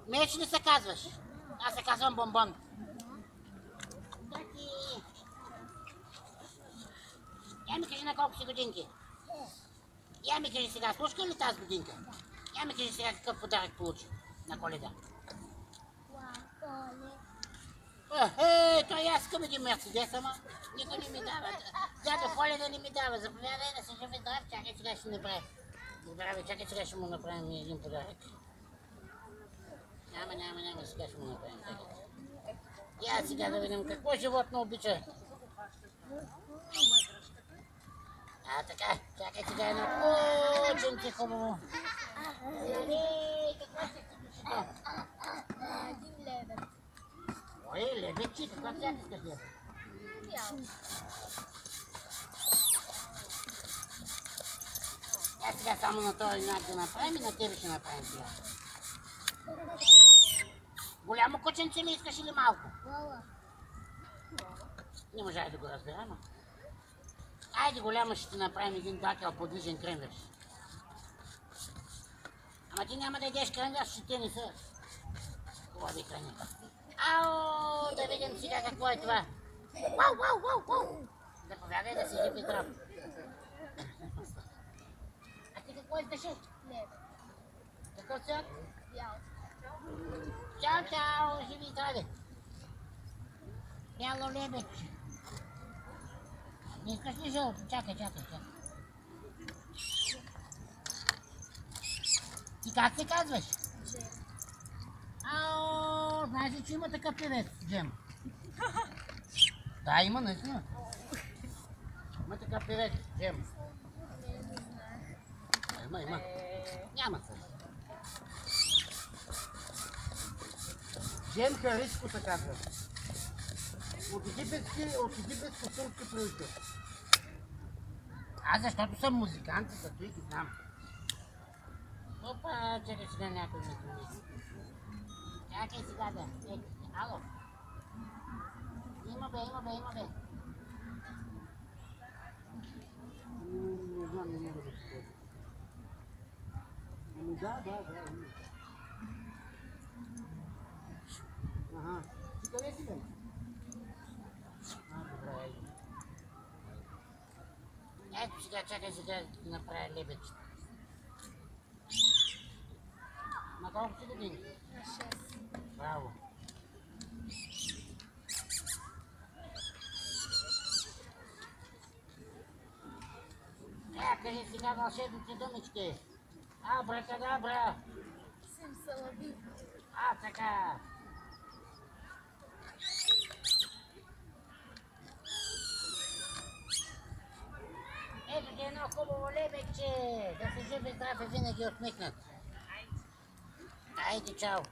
Меч ли се казваш? Аз се казвам Бомбон. Таки. Я ми кажи на колко си годинки. Я ми кажи сега, слушка ли тази годинка? Я ми кажи сега какъв подарък получи на Коледа. Той аз искам един Мерцедес, ама никой не ми дава. Дядо Коледа не ми дава. Заповядай да се живе здрав. Чакай сега ще направя. Здраве, чакай сега ще му направим един подарък. Няма, сега ще му направим. Я сега да видим какво животно обича. Така, чакай сега едно очень хубаво. Какво ще ти пишете? Един лебед. Ой, лебедчи, какво сега искаш лебед? Сега само на този знак да направим и на тебе ще направим сега. Голямо кученце ли искаш или малко? Не можах да го разбера, но... Айде голямо ще ти направим един дакъл подвижен кремвирш. Ама ти няма да ядеш кремвирш, ще те не са. Хубави храни. Ау, да видим сега какво е това. Вау! Заповядай да си жив и здрав. А ти какво искаш? Лебед. Какъв цвят? Бял. Чао, живи и здрави. Бяло лебедче. Не искаш ли жълто? Чакай. Ти как се казваш? Джем. Ау, знаеш ли, че има такъв певец, Джем? Да, има, наистина. Има такъв певец, Джем. Не знам. Има. Няма се. Джем Хариско се казва. От египетско-турски произход. Аз защото съм музикант, зато и ги знам. Опа, чакай сега някой ми звъни. Чакай сега да. Ало. Има бе. Не знам, не мога да се говоря. Ами да. Ага. Ти къде си бе? Добре. Ето сега, чакай сега да направя лебедчета. На колко си години? На 6. Браво. Кажи сега вълшебните думички. Абракадабра. Симсалаби. Така. Ето ти едно хубаво лебедче. Да се жив и здрав и винаги усмихнат. Айде, чао.